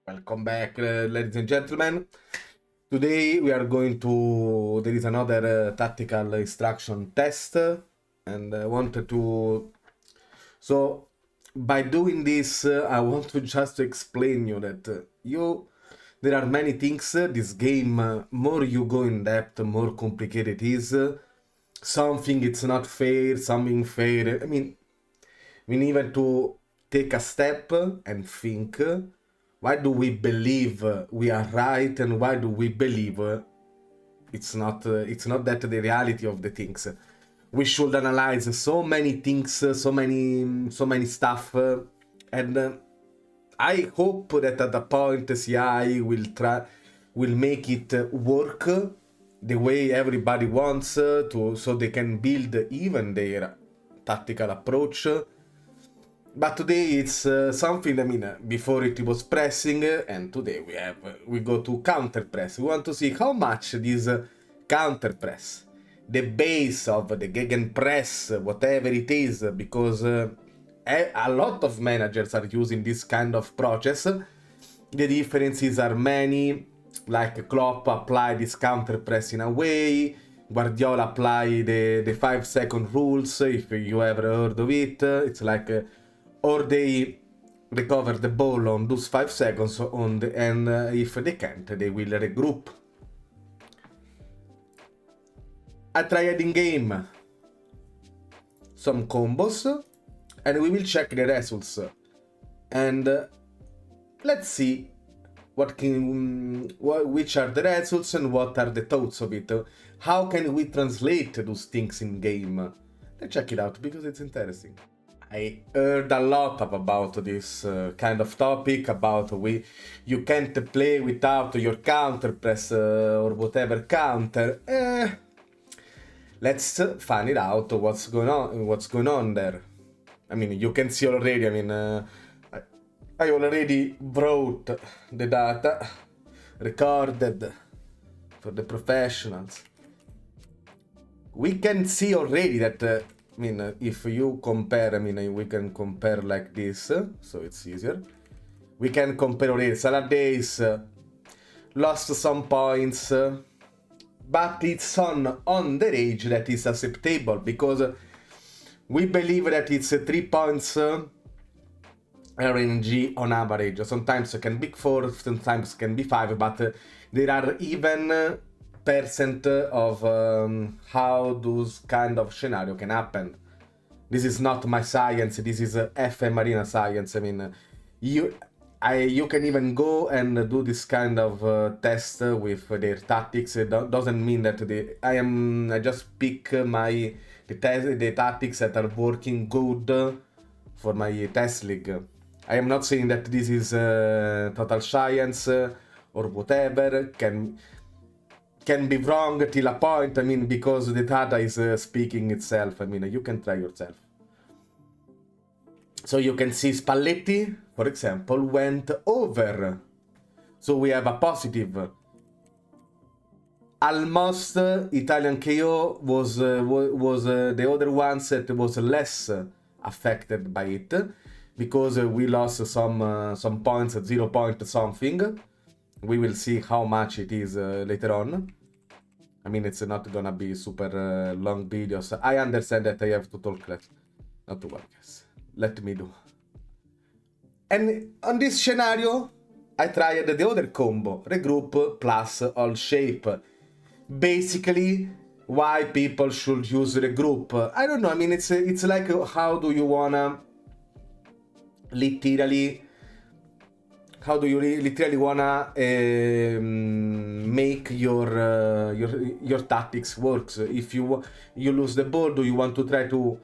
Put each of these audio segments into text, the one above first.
Welcome back, ladies and gentlemen. Today we are going to. There is another tactical instruction test, and I wanted to. So, by doing this, I want to just explain you that there are many things. This game, more you go in depth, more complicated it is. Something it's not fair, something fair. I mean, we need to take a step and think, why do we believe we are right, and why do we believe it's not that the reality of the things. We should analyze so many things, so many stuff, and I hope that at the point CI will make it work the way everybody wants to, so they can build even their tactical approach. But today it's something. I mean, before it was pressing, and today we go to counter press. We want to see how much this counter press, the base of the gegenpress, whatever it is, because a lot of managers are using this kind of process. The differences are many. Like Klopp apply this counter press in a way. Guardiola apply the 5-second rules. If you ever heard of it, it's like. Or they recover the ball on those 5 seconds, and if they can't, they will regroup. I tried in game some combos, and we will check the results. And let's see which are the results and what are the thoughts of it. How can we translate those things in game? Let's check it out because it's interesting. I heard a lot about this kind of topic, about you can't play without your counter press or whatever counter. Let's find it out what's going on there. I mean, you can see already. I mean, I already brought the data recorded for the professionals. We can see already that. I mean, if you compare, I mean, we can compare like this, so it's easier. We can compare already. Salah Days lost some points, but it's on the range that is acceptable, because we believe that it's 3 points RNG on average. Sometimes it can be 4, sometimes it can be 5, but there are even percent of how those kind of scenario can happen. This is not my science, this is FM Arena science. I mean, you can even go and do this kind of test with their tactics. It doesn't mean that I just pick the tactics that are working good for my test league. I am not saying that this is total science or whatever. Can be wrong till a point. I mean, because the data is speaking itself. I mean, you can try yourself. So you can see Spalletti, for example, went over. So we have a positive. Almost Italian KO was the other ones that was less affected by it, because we lost some points at 0 point something. We will see how much it is later on. I mean, it's not gonna be super long videos. I understand that I have to talk less. Not to worry, guys. Let me do. And on this scenario, I tried the other combo, regroup plus all shape. Basically, why people should use regroup. I don't know. I mean, it's like, how do you literally wanna make your tactics works? If you lose the ball, do you want to try to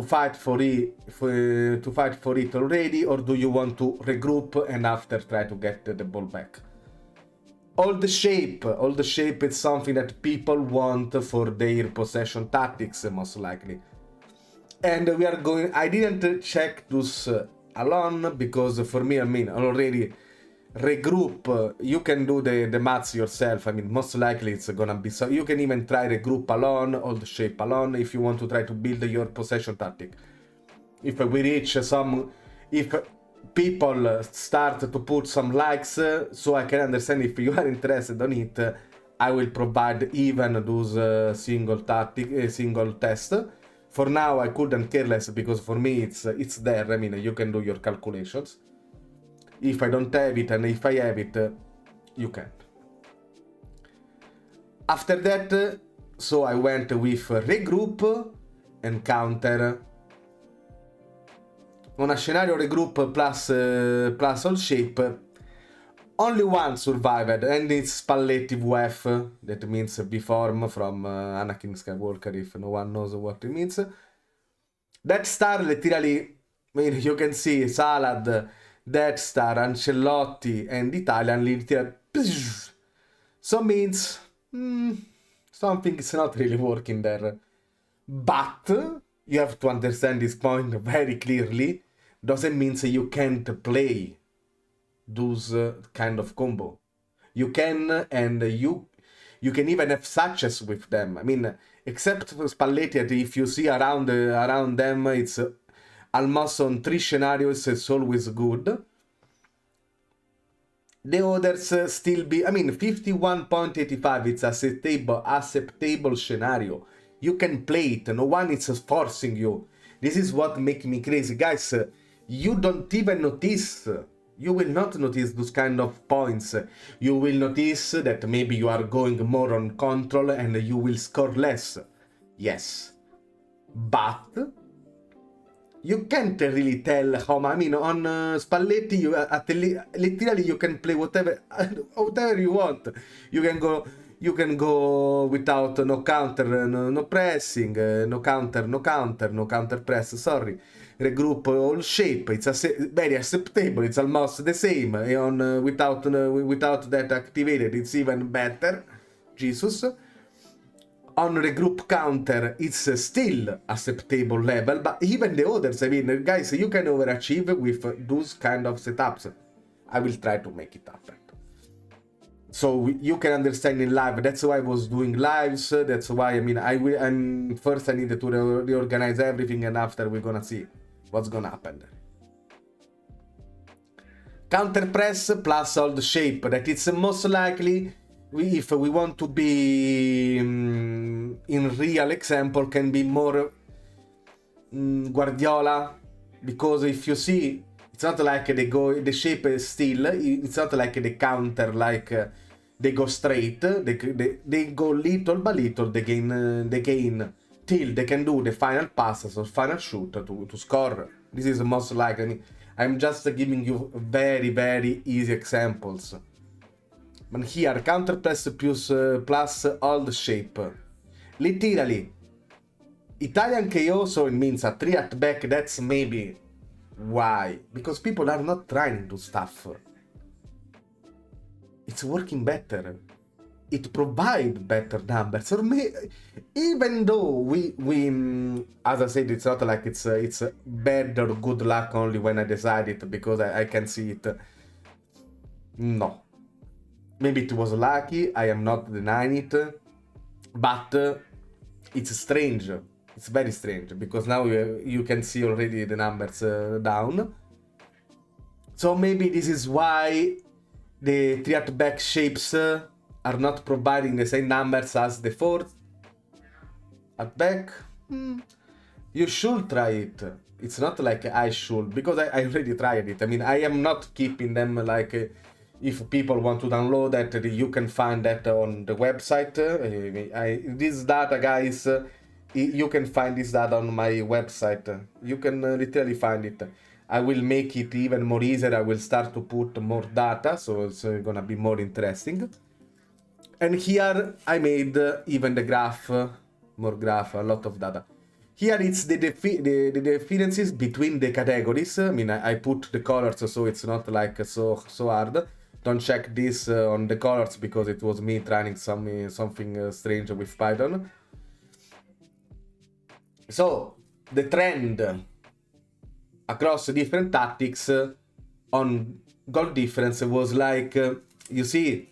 fight for it already, or do you want to regroup and after try to get the ball back? All the shape is something that people want for their possession tactics, most likely. And we are going. I didn't check those alone, because for me, I mean, already regroup, you can do the maths yourself. I mean, most likely it's gonna be so. You can even try regroup alone, all the shape alone, if you want to try to build your possession tactic. If we reach some, if people start to put some likes, so I can understand if you are interested on it. I will provide even those single test. For now, I couldn't care less because for me it's there. I mean, you can do your calculations. If I don't have it and if I have it, you can. After that, so I went with regroup and counter. On a scenario regroup plus all shape, only one survived, and it's Spalletti VF. That means B-form from Anakin Skywalker, if no one knows what it means. That star literally, I mean, you can see Salad, Death Star, Ancelotti, and Italian literally. So means something is not really working there. But you have to understand this point very clearly. Doesn't mean that you can't play those kind of combo. You can, and you can even have success with them. I mean, except for Spalletti, if you see around them, it's almost on 3 scenarios. It's always good. The others still be. I mean, 51.85. It's a acceptable scenario. You can play it. No one is forcing you. This is what makes me crazy, guys. You don't even notice. You will not notice those kind of points. You will notice that maybe you are going more on control and you will score less. Yes. But you can't really tell how much. I mean, on Spalletti, literally you can play whatever you want. You can go without no counter, no pressing, no counter press. Sorry. Regroup all shape. It's very acceptable. It's almost the same. On without that activated, it's even better. Jesus. On regroup counter, it's still acceptable level, but even the others, I mean, guys, you can overachieve with those kind of setups. I will try to make it happen. So you can understand in live. That's why I was doing lives. That's why, I mean, first I needed to reorganize everything, and after we're gonna see what's gonna happen. Counter press plus hold shape. That it's most likely, if we want to be in real example, can be more Guardiola, because if you see, it's not like the shape is still. It's not like the counter, like they go straight. They go little by little. They gain till they can do the final passes or final shoot to score. This is most likely. I mean, I'm just giving you very, very easy examples. But here, counter press plus hold shape. Literally, Italian KO, so it means a 3 at back. That's maybe why. Because people are not trying to stuff. It's working better. It provides better numbers. Or even though we as I said, it's not like it's bad or good luck only when I decide it, because I can see it. No. Maybe it was lucky, I am not denying it, but it's strange. It's very strange, because now you can see already the numbers down. So maybe this is why the 3 at back shapes are not providing the same numbers as the 4 at back. You should try it. It's not like I should, because I already tried it. I mean, I am not keeping them like... if people want to download that, you can find that on the website. This data, guys, you can find this data on my website. You can literally find it. I will make it even more easier. I will start to put more data, so it's gonna be more interesting. And here I made even the graph, more graph, a lot of data. Here it's the differences between the categories. I mean, I put the colors, so it's not like so hard. Don't check this on the colors, because it was me trying something strange with Python. So the trend across different tactics on goal difference was like, you see,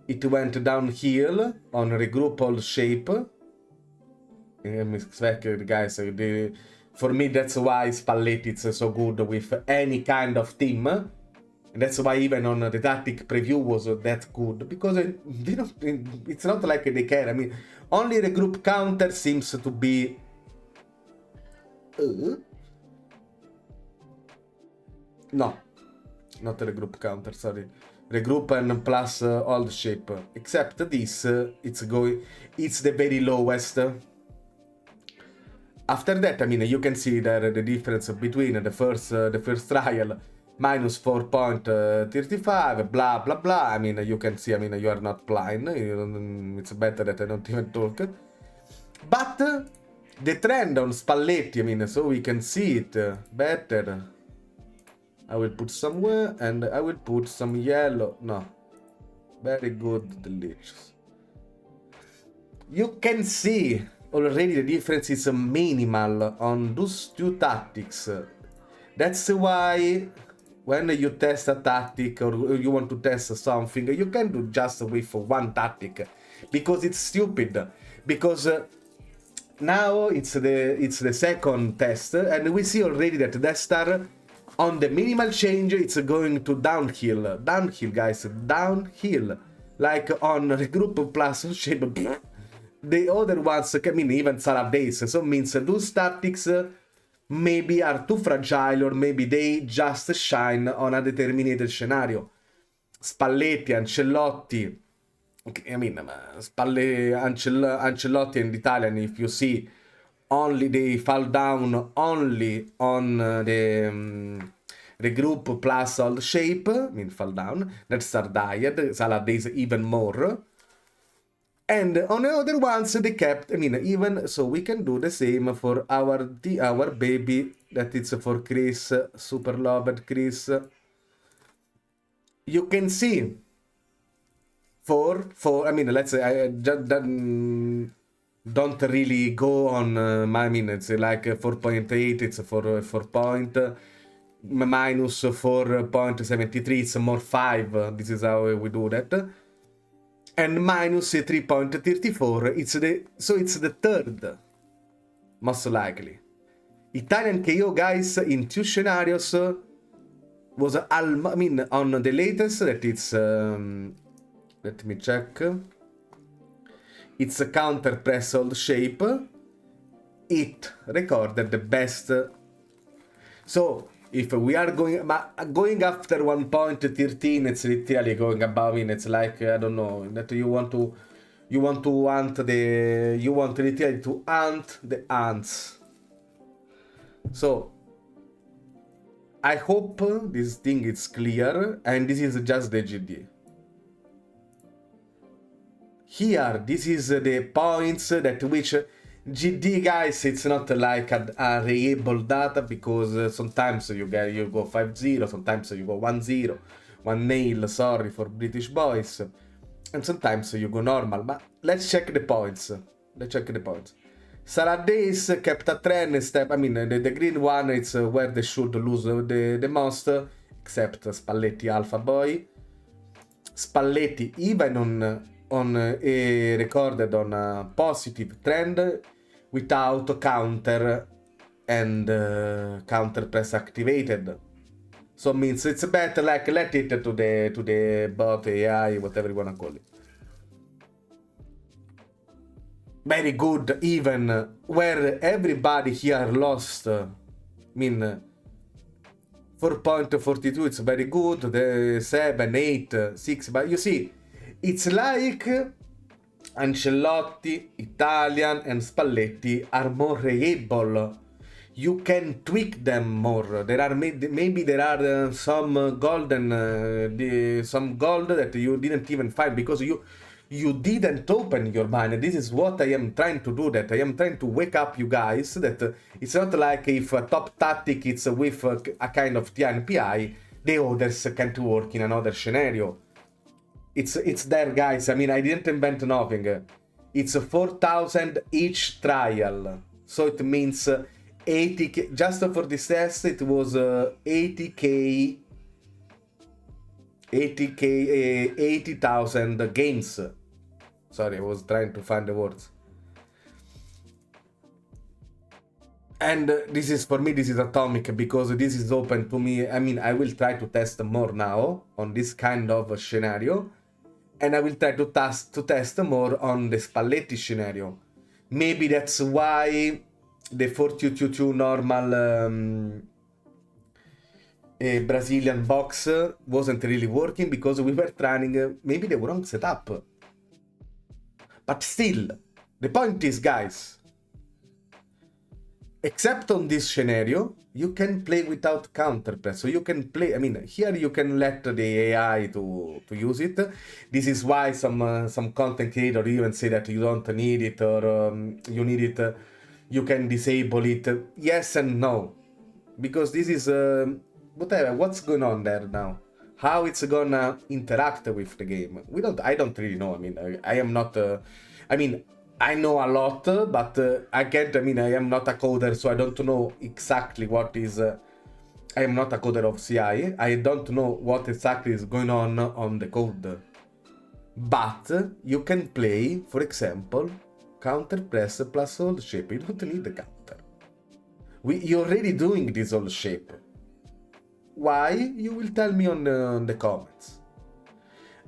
it went downhill on regroup all shape. Let me expect, guys, For me, that's why Spalletti is so good with any kind of team. And that's why even on the tactic preview was that good, because they don't, it's not like they care. I mean, only the group counter seems to be no, not the group counter, sorry. Regroup and plus all the shape. Except this, it's the very lowest. After that, I mean, you can see there the difference between the first trial minus 4.35, blah blah blah. I mean, you can see. I mean, you are not blind. It's better that I don't even talk. But the trend on Spalletti, I mean, so we can see it better. I will put somewhere, and I will put some yellow. No. Very good, delicious. You can see already the difference is minimal on those two tactics. That's why when you test a tactic or you want to test something, you can do just with one tactic. Because it's stupid. Because now it's the second test, and we see already that Death Star, on the minimal change, it's going to downhill. Downhill, guys. Downhill. Like on Regroup plus shape. The other ones, I mean, even Salah Days. So means those tactics maybe are too fragile, or maybe they just shine on a determined scenario. Spalletti, Ancelotti. I mean, Ancelotti and Italian, if you see, only they fall down only on the group plus all the shape. I mean, fall down. That's our diet. Salah Days even more. And on the other ones, they kept. I mean, even so, we can do the same for our baby. That is for Chris, super loved Chris. You can see. For I mean, let's say I just don't really go on I mean, it's like 4.8, it's for 4 point, minus 4.73, it's more 5, this is how we do that, and minus 3.34, it's the third, most likely. Italian KO, guys, in 2 scenarios was, I mean, on the latest, that it's, let me check. It's a counter press hold shape. It recorded the best. So if we are going after 1.13, it's literally going above. In it's like, I don't know, that you want literally to hunt the ants. So I hope this thing is clear, and this is just the GD. Here, this is the points that which GD, guys, it's not like a reliable data, because sometimes you go 5-0, sometimes you go 1-0, 1-0, sorry for British boys, and sometimes you go normal. But let's check the points. Salah Days kept a trend step. I mean, the green one is where they should lose the most, except Spalletti Alpha Boy. Spalletti, even on recorded on a positive trend without counter and counter press activated. So means it's better, like, let it to the bot AI, whatever you wanna call it. Very good, even where everybody here lost. I mean, 4.42, it's very good. The 7, 8, 6, but you see, it's like Ancelotti, Italian, and Spalletti are more reliable. You can tweak them more. There are maybe there are some golden, some gold that you didn't even find because you didn't open your mind. This is what I am trying to do. That I am trying to wake up you guys. That it's not like if a top tactic is with a kind of TNPI, the others can't work in another scenario. It's there, guys. I mean, I didn't invent nothing. It's 4,000 each trial, so it means 80k. Just for this test, it was 80k, 80,000 games. Sorry, I was trying to find the words. And this is, for me, this is atomic, because this is open to me. I mean, I will try to test more now on this kind of scenario, and I will try to test more on the Spalletti scenario. Maybe that's why the 4-2-2-2 normal Brazilian box wasn't really working, because we were trying maybe the wrong setup. But still, the point is, guys, except on this scenario, you can play without counter press. So you can play, I mean, here you can let the AI to use it. This is why some content creator even say that you don't need it, or you need it, you can disable it. Yes and no. Because this is, whatever, what's going on there now? How it's gonna interact with the game? I don't really know. I mean, I am not, I mean, I know a lot, but I can't, I mean, I am not a coder, so I don't know exactly what is, I am not a coder of CI, I don't know what exactly is going on the code. But you can play, for example, counter press plus hold shape. You don't need the counter. You're already doing this hold shape. Why? You will tell me on the comments.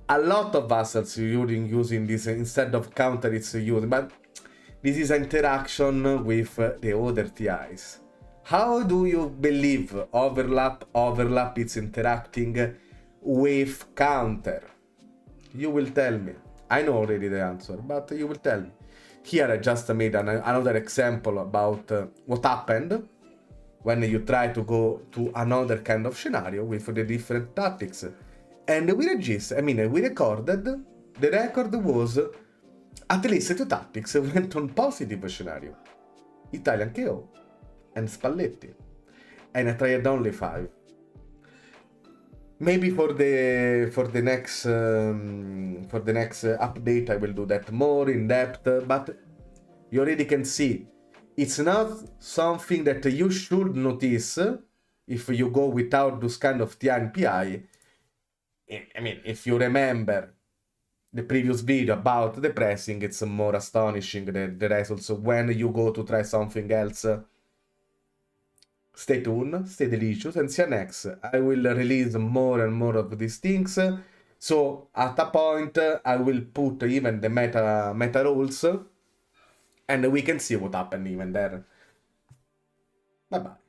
A lot of vassals using this instead of counter, it's used, but this is interaction with the other TIs. How do you believe overlap it's interacting with counter? You will tell me. I know already the answer, but you will tell me. Here I just made another example about what happened when you try to go to another kind of scenario with the different tactics. And we registered, I mean, we recorded, the record was at least 2 tactics went on positive scenario. Italian KO and Spalletti. And I tried only 5. Maybe for the next update I will do that more in depth, but you already can see it's not something that you should notice if you go without this kind of TI and PI. I mean, if you remember the previous video about the pressing, it's more astonishing the results when you go to try something else. Stay tuned, stay delicious, and see you next. I will release more and more of these things. So at a point, I will put even the meta rules, and we can see what happened even there. Bye bye.